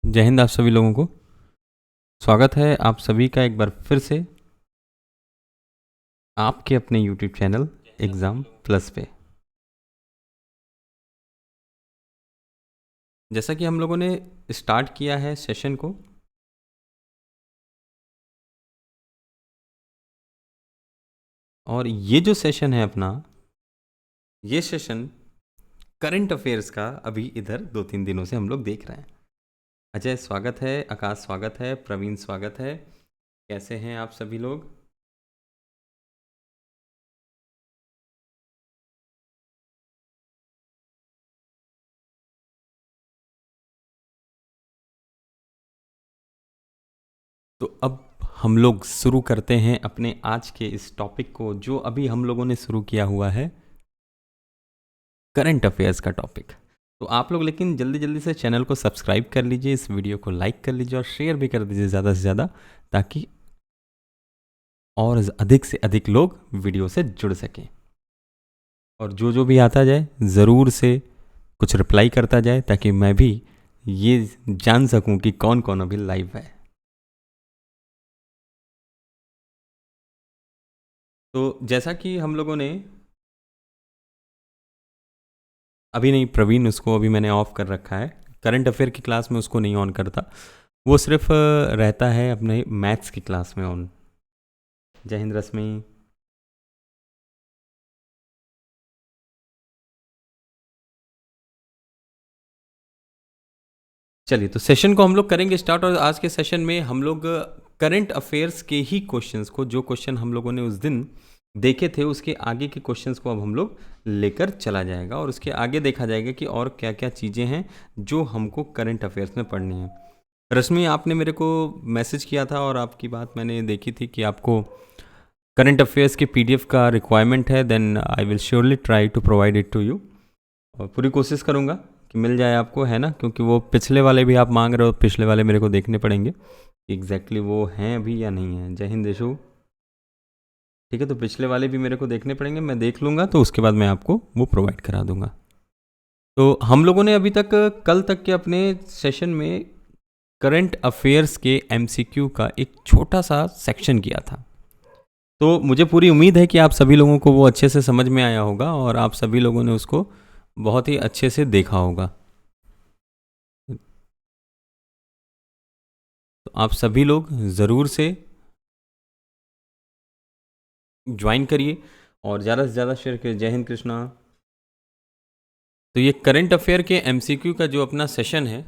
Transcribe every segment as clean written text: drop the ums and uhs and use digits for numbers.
जय हिंद आप सभी लोगों को। स्वागत है आप सभी का एक बार फिर से आपके अपने YouTube चैनल एग्ज़ाम प्लस पे। जैसा कि हम लोगों ने स्टार्ट किया है सेशन को, और ये जो सेशन है अपना, ये सेशन करंट अफेयर्स का अभी इधर 2-3 दिनों से हम लोग देख रहे हैं। अजय स्वागत है, आकाश स्वागत है, प्रवीण स्वागत है। कैसे हैं आप सभी लोग? तो अब हम लोग शुरू करते हैं अपने आज के इस टॉपिक को, जो अभी हम लोगों ने शुरू किया हुआ है, करंट अफेयर्स का टॉपिक। तो आप लोग लेकिन जल्दी जल्दी से चैनल को सब्सक्राइब कर लीजिए, इस वीडियो को लाइक कर लीजिए और शेयर भी कर दीजिए ज़्यादा से ज़्यादा, ताकि और अधिक से अधिक लोग वीडियो से जुड़ सकें। और जो भी आता जाए ज़रूर से कुछ रिप्लाई करता जाए, ताकि मैं भी ये जान सकूं कि कौन कौन अभी लाइव है। तो जैसा कि हम लोगों ने अभी नहीं, प्रवीण उसको अभी मैंने ऑफ कर रखा है। करंट अफेयर की क्लास में उसको नहीं ऑन करता, वो सिर्फ रहता है अपने मैथ्स की क्लास में ऑन। जय हिंद रश्मि। चलिए, तो सेशन को हम लोग करेंगे स्टार्ट, और आज के सेशन में हम लोग करंट अफेयर्स के ही क्वेश्चंस को, जो क्वेश्चन हम लोगों ने उस दिन देखे थे, उसके आगे के क्वेश्चंस को अब हम लोग लेकर चला जाएगा, और उसके आगे देखा जाएगा कि और क्या क्या चीज़ें हैं जो हमको करंट अफेयर्स में पढ़नी है। रश्मि, आपने मेरे को मैसेज किया था और आपकी बात मैंने देखी थी कि आपको करंट अफेयर्स के PDF का रिक्वायरमेंट है। Then I will surely try to provide it to you, और पूरी कोशिश करूँगा कि मिल जाए आपको, है ना, क्योंकि वो पिछले वाले भी आप मांग रहे हो, पिछले वाले मेरे को देखने पड़ेंगे कि एग्जैक्टली वो हैं अभी या नहीं हैं। जय हिंद यशु। ठीक है, तो पिछले वाले भी मेरे को देखने पड़ेंगे, मैं देख लूँगा, तो उसके बाद मैं आपको वो प्रोवाइड करा दूँगा। तो हम लोगों ने अभी तक कल तक के अपने सेशन में करंट अफेयर्स के MCQ का एक छोटा सा सेक्शन किया था। तो मुझे पूरी उम्मीद है कि आप सभी लोगों को वो अच्छे से समझ में आया होगा, और आप सभी लोगों ने उसको बहुत ही अच्छे से देखा होगा। तो आप सभी लोग ज़रूर से ज्वाइन करिए और ज़्यादा से ज़्यादा शेयर करिए। जय हिंद कृष्णा। तो ये करंट अफेयर के MCQ का जो अपना सेशन है,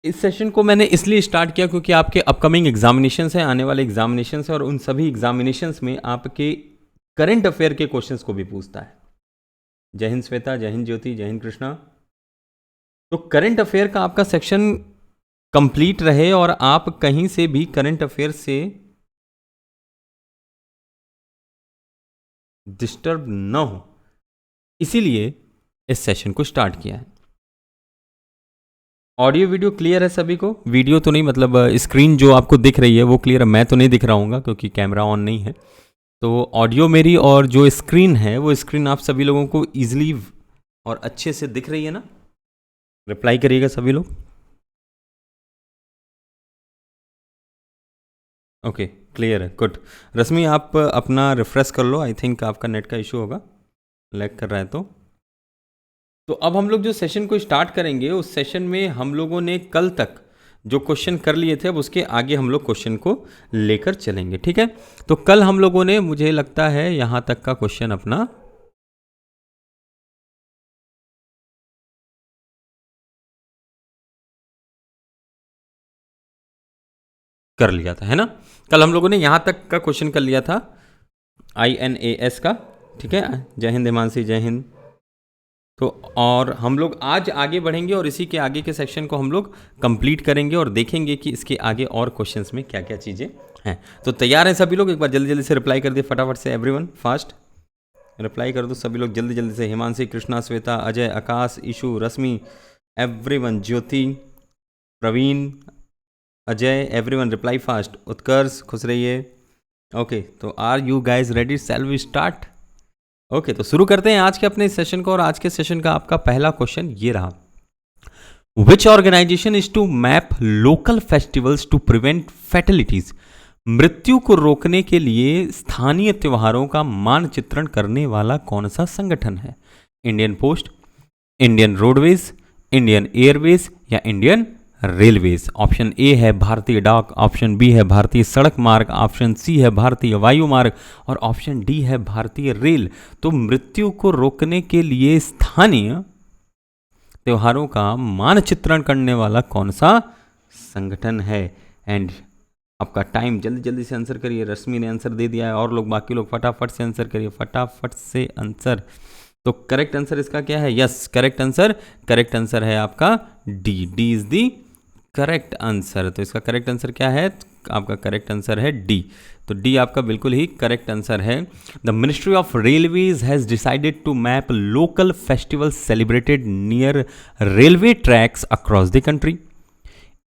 इस सेशन को मैंने इसलिए स्टार्ट किया क्योंकि आपके अपकमिंग एग्जामिनेशंस हैं, आने वाले एग्जामिनेशंस हैं, और उन सभी एग्जामिनेशंस में आपके करंट अफेयर के क्वेश्चंस को भी पूछता है। जय हिंद श्वेता, जय हिंद ज्योति, जय हिंद कृष्णा। तो करंट अफेयर का आपका सेक्शन कंप्लीट रहे और आप कहीं से भी करंट अफेयर से डिस्टर्ब न हो, इसीलिए इस सेशन को स्टार्ट किया है। ऑडियो वीडियो क्लियर है सभी को? वीडियो तो नहीं, मतलब स्क्रीन जो आपको दिख रही है वो क्लियर है, मैं तो नहीं दिख रहा हूँ क्योंकि कैमरा ऑन नहीं है। तो ऑडियो मेरी और जो स्क्रीन है वो स्क्रीन आप सभी लोगों को ईजिली और अच्छे से दिख रही है ना? रिप्लाई करिएगा सभी लोग। ओके, क्लियर है, गुड। रश्मि, आप अपना रिफ्रेश कर लो, आई थिंक आपका नेट का इशू होगा, लैग कर रहा है। तो अब हम लोग जो सेशन को स्टार्ट करेंगे, उस सेशन में हम लोगों ने कल तक जो क्वेश्चन कर लिए थे, अब उसके आगे हम लोग क्वेश्चन को लेकर चलेंगे, ठीक है? तो कल हम लोगों ने, मुझे लगता है, यहां तक का क्वेश्चन अपना कर लिया था, है ना? कल हम लोगों ने यहां तक का क्वेश्चन कर लिया था INAS का, ठीक है? जय हिंद हिमांशी, जय हिंद। तो और हम लोग आज आगे बढ़ेंगे और इसी के आगे के सेक्शन को हम लोग कंप्लीट करेंगे और देखेंगे कि इसके आगे और क्वेश्चंस में क्या क्या चीज़ें हैं। तो तैयार हैं सभी लोग? एक बार जल्दी जल्दी से रिप्लाई कर दिए फटाफट से, एवरीवन फास्ट रिप्लाई कर दो सभी लोग जल्दी जल्दी से। Himanshi, Krishna, Shweta, Ajay, Akash, Ishu, Rashmi, everyone, Jyoti, Praveen, Ajay, everyone reply fast. Utkarsh, खुश रहिए। ओके, तो are you guys ready? Shall we start? Okay, तो शुरू करते हैं आज के अपने सेशन को। और आज के सेशन का आपका पहला क्वेश्चन ये रहा, which organisation is to map local festivals to prevent fatalities? मृत्यु को रोकने के लिए स्थानीय त्योहारों का मानचित्रण करने वाला कौन सा संगठन है? Indian post, Indian roadways, Indian Airways या इंडियन रेलवेज? ऑप्शन ए है भारतीय डाक, ऑप्शन बी है भारतीय सड़क मार्ग, ऑप्शन सी है भारतीय वायु मार्ग और ऑप्शन डी है भारतीय रेल। तो मृत्यु को रोकने के लिए स्थानीय त्योहारों का मानचित्रण करने वाला कौन सा संगठन है? एंड आपका टाइम, जल्दी जल्दी से आंसर करिए। रश्मि ने आंसर दे दिया है और लोग, बाकी लोग फटाफट से आंसर करिए, फटाफट से आंसर। तो करेक्ट आंसर इसका क्या है? यस, करेक्ट आंसर है आपका D. D is the correct answer. तो इसका करेक्ट आंसर क्या है? आपका करेक्ट आंसर है डी। तो डी आपका बिल्कुल ही करेक्ट आंसर है। The ministry of railways has decided to map local festival celebrated near railway tracks across the country.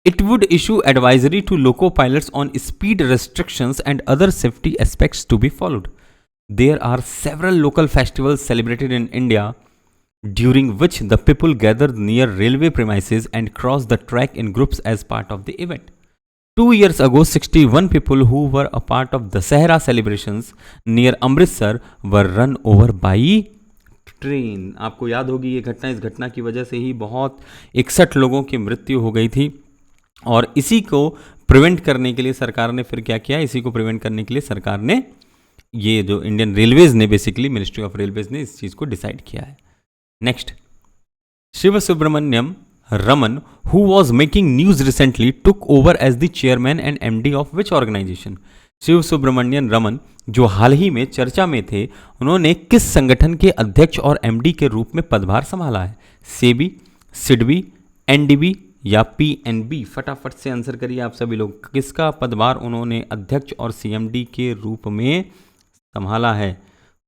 It would issue advisory to loco pilots on speed restrictions and other safety aspects to be followed. There are several local festivals celebrated in India during which the people gather near railway premises and cross the track in groups as part of the event. 2 years ago, 61 people who were a part of the Sahara celebrations near Amritsar were run over by train. आपको याद होगी ये घटना, इस घटना की वजह से ही बहुत 61 लोगों की मृत्यु हो गई थी. और इसी को प्रिवेंट करने के लिए सरकार ने फिर क्या किया? इसी को प्रिवेंट करने के लिए सरकार ने, ये जो इंडियन रेलवेज ने, बेसिकली मिनिस्ट्री ऑफ रेलवेज ने इस चीज़ को डिसाइड किया है. Next, Shiv Subramaniam Raman, who was making news recently, took over as the chairman and MD of which organisation? Shiv Subramanian Raman जो हाल ही में चर्चा में थे, उन्होंने किस संगठन के अध्यक्ष और एमडी के रूप में पदभार संभाला है? सेबी, सिडबी, एनडीबी या पीएनबी? फटाफट से आंसर करिए आप सभी लोग. किसका पदभार उन्होंने अध्यक्ष और सीएमडी के रूप में संभाला है?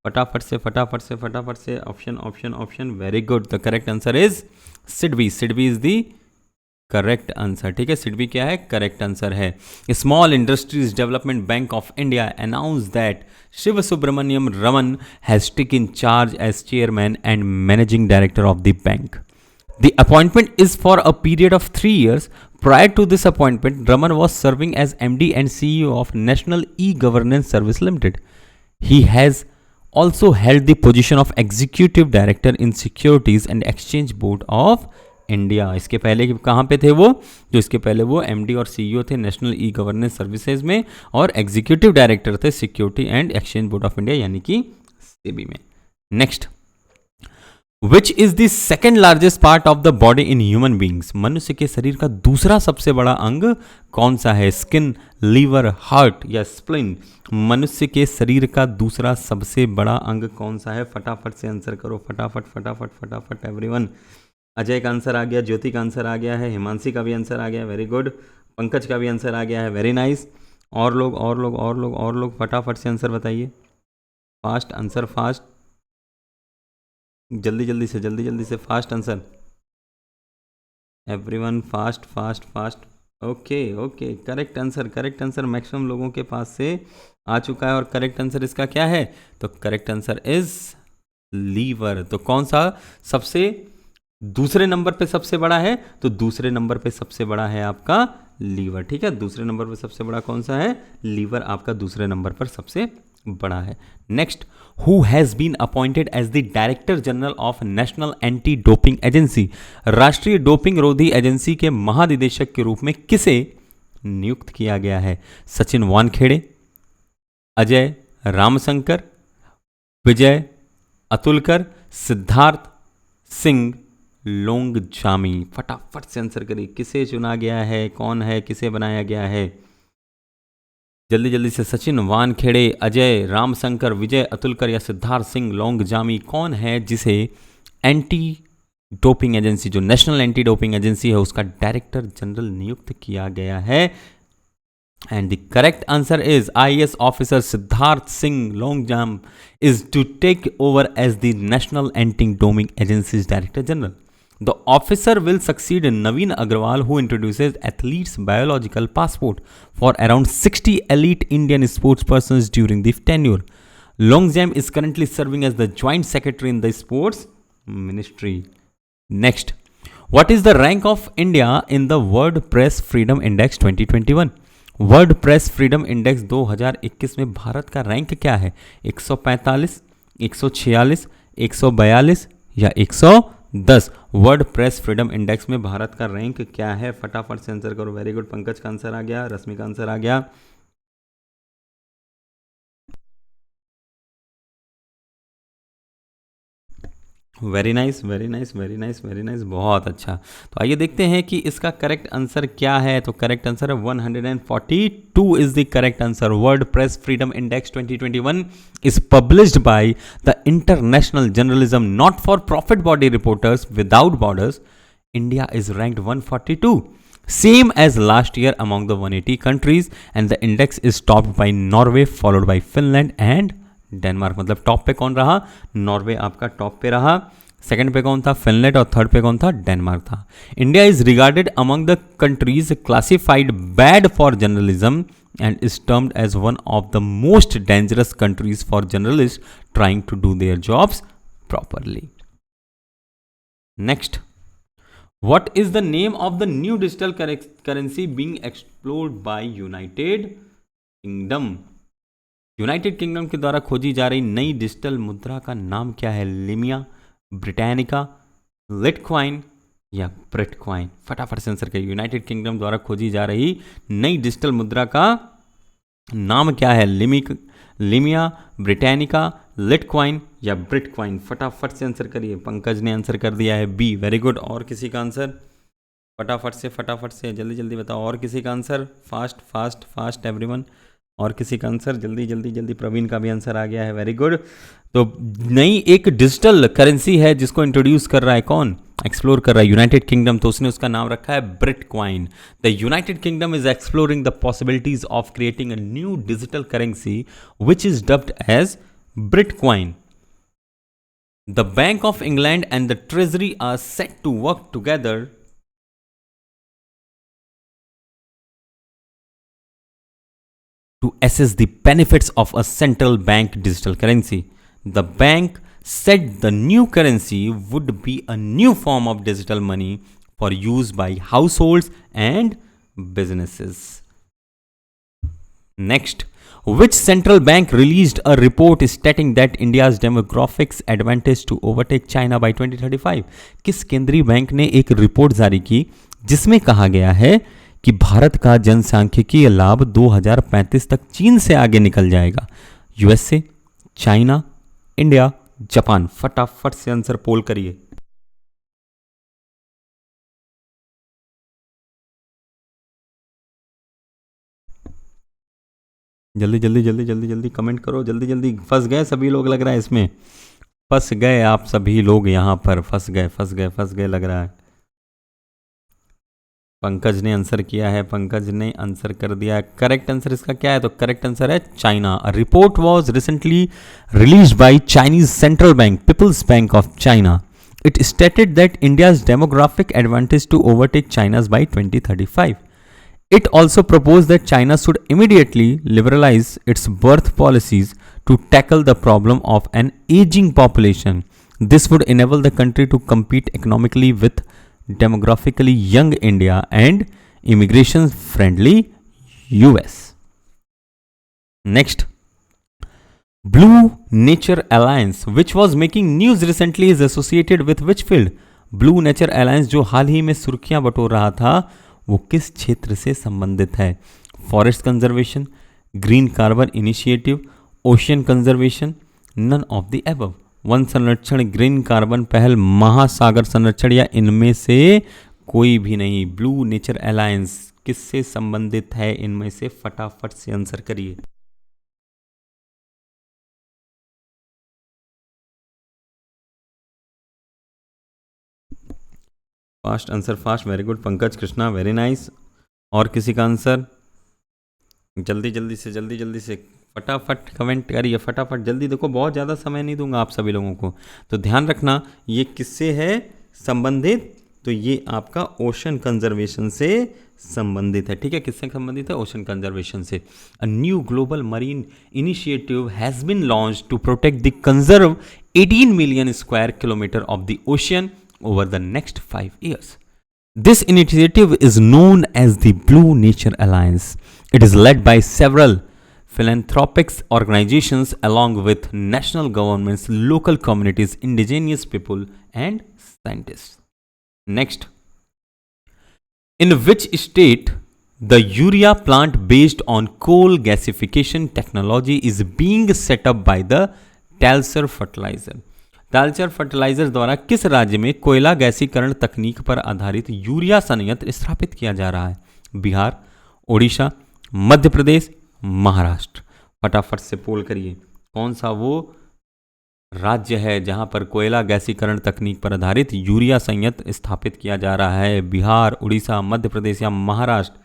फटाफट से. Option. Very good. The correct answer is SIDBI. SIDBI is the correct answer. ठीक है, सिडबी क्या है? करेक्ट आंसर है. Small Industries Development Bank of India announce that Shiv Subramaniam Raman has taken charge as chairman and managing director of the bank. The appointment is for a period of 3 years. Prior to this appointment, Raman was serving as MD and CEO of National E-Governance Service Limited. He has also held the position of Executive Director in Securities and Exchange Board of India. इसके पहले कहाँ पे थे वो? जो इसके पहले वो MD और CEO थे नेशनल ई गवर्नेंस सर्विसेज में, और एग्जीक्यूटिव डायरेक्टर थे security and exchange board of India यानी कि सेबी में. Next, Which is the second largest part of the body in human beings? मनुष्य के शरीर का दूसरा सबसे बड़ा अंग कौन सा है? स्किन, लीवर, हार्ट या स्प्लिन? मनुष्य के शरीर का दूसरा सबसे बड़ा अंग कौन सा है? फटाफट से आंसर करो. फटाफट एवरीवन. अजय का आंसर आ गया, ज्योति का आंसर आ गया है, हिमांशी का भी आंसर आ गया, वेरी गुड. पंकज का भी आंसर आ गया है, वेरी नाइस. और लोग फटाफट से आंसर बताइए. फास्ट आंसर, फास्ट, जल्दी से fast answer. Everyone fast. Okay. Correct answer maximum लोगों के पास से आ चुका है. और करेक्ट आंसर इसका क्या है? तो करेक्ट आंसर इज लीवर. तो कौन सा सबसे दूसरे नंबर पे सबसे बड़ा है? तो दूसरे नंबर पे सबसे बड़ा है आपका लीवर. ठीक है, दूसरे नंबर पे सबसे बड़ा कौन सा है? लीवर आपका दूसरे नंबर पर सबसे बड़ा है. Next, who has been appointed as the Director General of National Anti-Doping Agency? राष्ट्रीय डोपिंग रोधी एजेंसी के महानिदेशक के रूप में किसे नियुक्त किया गया है? सचिन वानखेड़े, अजय रामशंकर, विजय अतुलकर, सिद्धार्थ सिंह लोंगजामी? फटाफट से आंसर करिए. किसे चुना गया है? कौन है? किसे बनाया गया है? जल्दी से. सचिन वानखेड़े, अजय रामशंकर, विजय अतुलकर या सिद्धार्थ सिंह लोंगजामी? कौन है जिसे एंटी डोपिंग एजेंसी, जो नेशनल एंटी डोपिंग एजेंसी है, उसका डायरेक्टर जनरल नियुक्त किया गया है? And the correct answer is IAS officer Siddharth Singh Longjam is to take over as the national anti doping agency's director general. The officer will succeed Naveen Agrawal, who introduces athletes' biological passport for around 60 elite Indian sportspersons during the tenure. Longzham is currently serving as the joint secretary in the sports ministry. Next, what is the rank of India in the World Press Freedom Index 2021? World press freedom index 2021 में भारत का rank क्या है? 145, 146, 142 या 110? World press freedom index में भारत का rank क्या है? फटाफट से आंसर करो। वेरी गुड, पंकज का आंसर आ गया, रश्मि का आंसर आ गया। Very nice, very nice, very nice, very nice, बहुत अच्छा। तो आइए देखते हैं कि इसका करेक्ट आंसर क्या है। तो करेक्ट आंसर है 142 is the correct answer. World press freedom index 2021 is published by the international journalism not for profit body reporters without borders. India is ranked 142, same as last year among the 180 countries, and the index is topped by Norway followed by Finland and Denmark. मतलब top पे कौन रहा? Norway आपका top पे रहा, second पे कौन था? फिनलैंड, और थर्ड पे कौन था? डेनमार्क था। India is regarded among the countries classified bad for journalism and is termed as one of the most dangerous countries for journalist trying to do their jobs properly. Next, what is the name of the new digital currency being explored by United Kingdom? United kingdom के द्वारा खोजी जा रही नई digital मुद्रा का नाम क्या है? लिमिया, ब्रिटानिका, लिटकॉइन या ब्रिटकॉइन? फटाफट से आंसर करिए। यूनाइटेड किंगडम द्वारा खोजी जा रही नई डिजिटल मुद्रा का नाम क्या है? लिमिया, ब्रिटानिका, लिटकॉइन या ब्रिटकॉइन? फटाफट से आंसर करिए। पंकज ने आंसर कर दिया है बी। Very good. और किसी का आंसर? फटाफट से जल्दी जल्दी बताओ। और किसी का answer? Fast fast fast everyone. और किसी का आंसर? जल्दी जल्दी जल्दी। प्रवीण का भी आंसर आ गया है। Very good. तो नई एक डिजिटल करेंसी है जिसको इंट्रोड्यूस कर रहा है कौन? एक्सप्लोर कर रहा है यूनाइटेड किंगडम। तो उसने उसका नाम रखा है Britcoin. The United Kingdom is exploring the possibilities of creating a new digital currency which is dubbed as Britcoin. The Bank of England and the treasury are set to work together to assess the benefits of a central bank digital currency. The bank said the new currency would be a new form of digital money for use by households and businesses. Next, which central bank released a report stating that India's demographics advantage to overtake China by 2035? किस केंद्रीय bank ने एक report जारी की जिसमें कहा गया है कि भारत का जनसांख्यिकीय लाभ 2035 तक चीन से आगे निकल जाएगा? USA, China, India, Japan? फटाफट से आंसर पोल करिए। जल्दी जल्दी जल्दी जल्दी जल्दी कमेंट करो। जल्दी जल्दी। फंस गए सभी लोग लग रहा है इसमें। फंस गए आप सभी लोग यहां पर। फंस गए लग रहा है। पंकज ने आंसर किया है। पंकज ने आंसर कर दिया है। करेक्ट आंसर इसका क्या है? तो करेक्ट आंसर है China. A report was recently released by Chinese central bank People's Bank of China. It stated that India's demographic advantage to overtake China's by 2035. It also proposed that China should immediately liberalize its birth policies to tackle the problem of an aging population. This would enable the country to compete economically with demographically young India and immigration-friendly US. Next, Blue Nature Alliance, which was making news recently, is associated with which field? Blue Nature Alliance जो हाल ही में सुर्खियां बटोर रहा था, वो किस क्षेत्र से संबंधित है? Forest conservation, green carbon initiative, ocean conservation, none of the above. वन संरक्षण, ग्रीन कार्बन पहल, महासागर संरक्षण या इनमें से कोई भी नहीं. ब्लू नेचर अलायंस किससे संबंधित है? इनमें से फटाफट से आंसर करिए. Fast answer, fast. Very good Pankaj Krishna, very nice. और किसी का आंसर? जल्दी जल्दी से फटाफट कमेंट करिए, फटाफट जल्दी. देखो बहुत ज़्यादा समय नहीं दूंगा आप सभी लोगों को, तो ध्यान रखना ये किससे है संबंधित. तो ये आपका ओशन कंजर्वेशन से संबंधित है। ठीक है, किससे संबंधित है? ओशन कंजर्वेशन से। A new global marine initiative has been launch to protect the conserve 18 million square kilometre of the ocean over the next 5 years. This initiative is known as the Blue Nature Alliance. It is led by several philanthropic organizations along with national governments, local communities, indigenous people, and scientists. Next, in which state the urea plant based on coal gasification technology is being set up by the Talser Fertilizer? Talcher fertiliser द्वारा किस राज्य में कोयला गैसीकरण तकनीक पर आधारित urea संयंत्र स्थापित किया जा रहा है? बिहार, ओडिशा, मध्य प्रदेश, महाराष्ट्र। फटाफट से पोल करिए, कौन सा वो राज्य है जहां पर कोयला गैसीकरण तकनीक पर आधारित यूरिया संयंत्र स्थापित किया जा रहा है? बिहार, उड़ीसा, मध्य प्रदेश या महाराष्ट्र?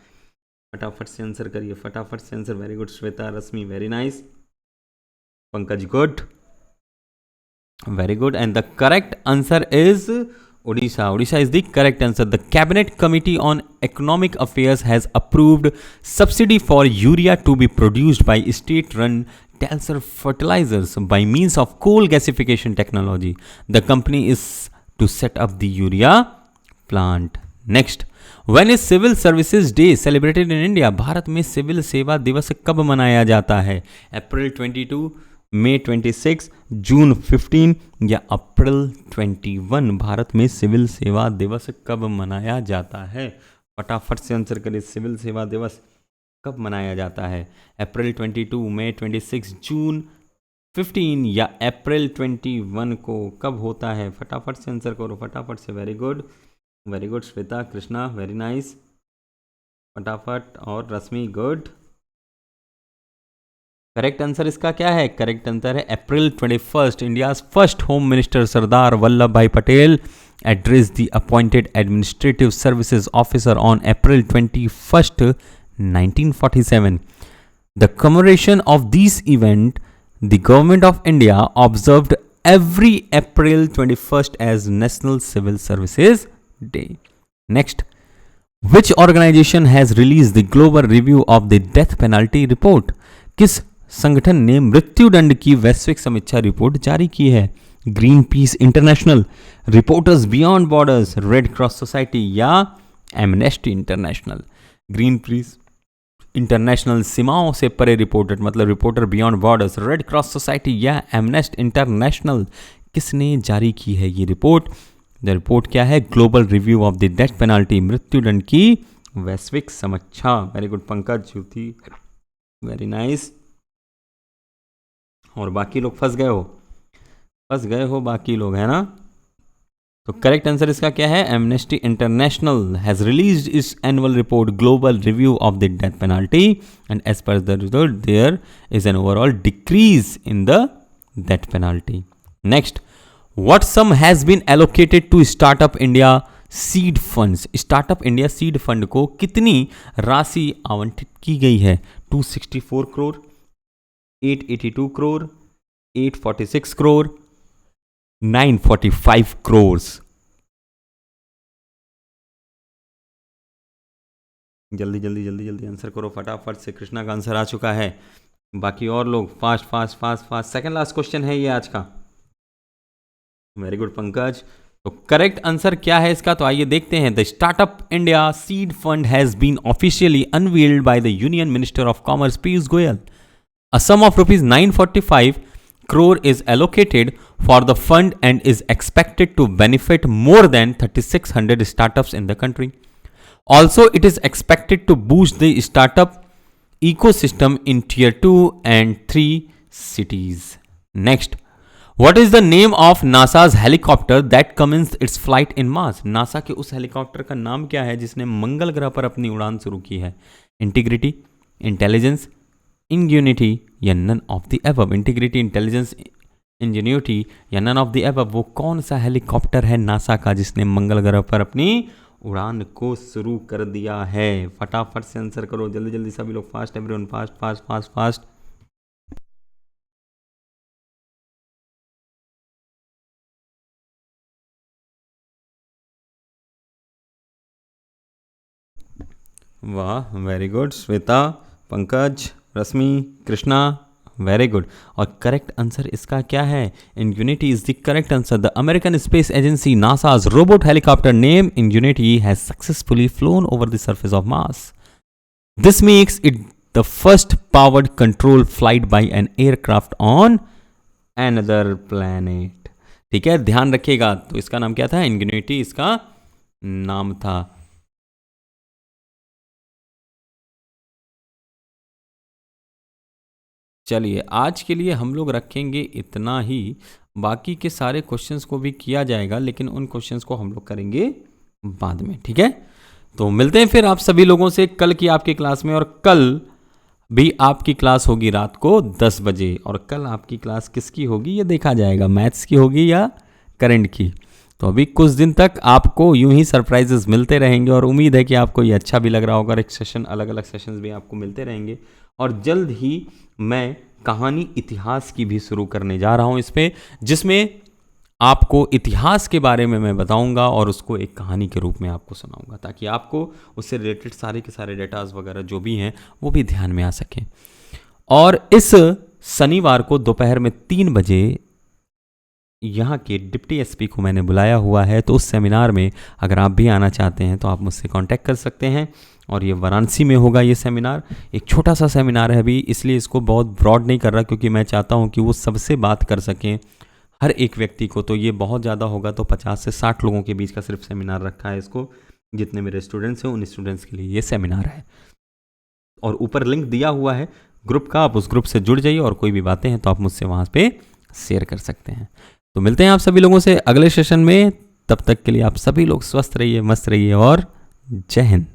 फटाफट से आंसर करिए, फटाफट से answer. Very good Shweta, Rashmi very nice, Pankaj good, very good, and the correct answer is Odisha. Odisha is the correct answer. The Cabinet Committee on Economic Affairs has approved subsidy for urea to be produced by state-run Talser Fertilizers by means of coal gasification technology. The company is to set up the urea plant. Next, when is Civil Services Day celebrated in India? Bharat में civil सेवा दिवस कब मनाया जाता है? अप्रैल 22, मई 26, जून 15 या अप्रैल 21? भारत में civil सेवा दिवस कब मनाया जाता है? फटाफट से आंसर करें, सिविल सेवा दिवस कब मनाया जाता है? अप्रैल 22, मई 26, जून 15 या अप्रैल 21 को कब होता है? फटाफट से आंसर करो, फटाफट से। Very good Shweta, Krishna very nice, फटाफट। और रश्मि गुड। करेक्ट आंसर इसका क्या है? करेक्ट आंसर है अप्रैल 21। India first home minister Sardar Vallabh भाई Patel address the appointed administrative services officer on April 21, 1947. The commemoration of this event, the government of India observed every April 21st as National Civil Services Day. Next, which organization has released the global review of the death penalty report? किस संगठन ने मृत्युदंड की वैश्विक समीक्षा report जारी की है? Greenpeace International, Reporters Beyond Borders, Red Cross Society या Amnesty International? Greenpeace International, सीमाओं से परे रिपोर्टर मतलब Reporter Beyond Borders, Red Cross Society या एमनेस्ट इंटरनेशनल? किसने जारी की है ये रिपोर्ट? द रिपोर्ट क्या है? Global review of the death penalty, मृत्युदंड की वैश्विक समीक्षा। वेरी गुड पंकज, ज्योति वेरी नाइस। और बाकी लोग फंस गए हो बाकी लोग, है ना? तो करेक्ट आंसर इसका क्या है? Amnesty International has released its annual report global review of the death penalty and as per the result there is an overall decrease in the death penalty. Next, what sum has been allocated to startup India seed funds? Startup India seed fund को कितनी राशि आवंटित की गई है? 264 करोड़, 882 करोड़, 846 करोड़, 945 करोड़? जल्दी answer करो फटाफट से। कृष्णा का आंसर आ चुका है, बाकी और लोग फास्ट। सेकंड लास्ट क्वेश्चन है ये आज का। Very good Pankaj. तो करेक्ट आंसर क्या है इसका? तो आइए देखते हैं। The startup India seed fund has been officially unveiled by the union minister of commerce Piyush Goyal. A sum of rupees 945 crore is allocated for the fund and is expected to benefit more than 3,600 startups in the country. Also, it is expected to boost the startup ecosystem in tier 2 and 3 cities. Next, what is the name of NASA's helicopter that commenced its flight in Mars? NASA के उस helicopter का नाम क्या है जिसने मंगल ग्रह पर अपनी उड़ान शुरू की है? इंटीग्रिटी, इंटेलिजेंस, इंग्यूनिटी या none of the above? Integrity, intelligence, ingenuity या नन ऑफ द एबव? वो कौन सा हेलीकॉप्टर है नासा का जिसने मंगल ग्रह पर अपनी उड़ान को शुरू कर दिया है? फटाफट से आंसर करो, जल्दी सभी लोग फास्ट, एवरीवन फास्ट। वाह, very good. Shweta, Pankaj, Rashmi, Krishna, very good. और करेक्ट आंसर इसका क्या है? Ingenuity is the correct answer. The American space agency NASA's robot helicopter name Ingenuity has successfully flown over the surface of Mars. This makes it the first powered control flight by an aircraft on another planet. ठीक है, ध्यान रखिएगा। तो इसका नाम क्या था? Immunity इसका नाम था। चलिए, आज के लिए हम लोग रखेंगे इतना ही। बाकी के सारे क्वेश्चंस को भी किया जाएगा, लेकिन उन क्वेश्चंस को हम लोग करेंगे बाद में। ठीक है, तो मिलते हैं फिर आप सभी लोगों से कल की आपकी क्लास में। और कल भी आपकी क्लास होगी रात को 10 बजे। और कल आपकी क्लास किसकी होगी ये देखा जाएगा, मैथ्स की होगी या करंट की। तो अभी कुछ दिन तक आपको यूं ही सरप्राइजेस मिलते रहेंगे, और उम्मीद है कि आपको ये अच्छा भी लग रहा होगा। एक सेशन, अलग अलग सेशंस भी आपको मिलते रहेंगे। और जल्द ही मैं कहानी इतिहास की भी शुरू करने जा रहा हूं इस पे, जिसमें आपको इतिहास के बारे में मैं बताऊंगा और उसको एक कहानी के रूप में आपको सुनाऊंगा, ताकि आपको उससे रिलेटेड सारे के सारे डेटाज वगैरह जो भी हैं वो भी ध्यान में आ सकें। और इस शनिवार को दोपहर में 3 बजे यहाँ के डिप्टी एसपी को मैंने बुलाया हुआ है। तो उस सेमिनार में अगर आप भी आना चाहते हैं तो आप मुझसे कांटेक्ट कर सकते हैं। और ये वाराणसी में होगा ये सेमिनार। एक छोटा सा सेमिनार है अभी, इसलिए इसको बहुत ब्रॉड नहीं कर रहा, क्योंकि मैं चाहता हूँ कि वो सबसे बात कर सकें, हर एक व्यक्ति को। तो ये बहुत ज़्यादा होगा, तो 50 से 60 लोगों के बीच का सिर्फ सेमिनार रखा है इसको। जितने मेरे स्टूडेंट्स हैं उन स्टूडेंट्स के लिए ये सेमिनार है। और ऊपर लिंक दिया हुआ है ग्रुप का, आप उस ग्रुप से जुड़ जाइए, और कोई भी बातें हैं तो आप मुझसे वहाँ पे शेयर कर सकते हैं। तो मिलते हैं आप सभी लोगों से अगले सेशन में। तब तक के लिए आप सभी लोग स्वस्थ रहिए, मस्त रहिए, और जय हिंद।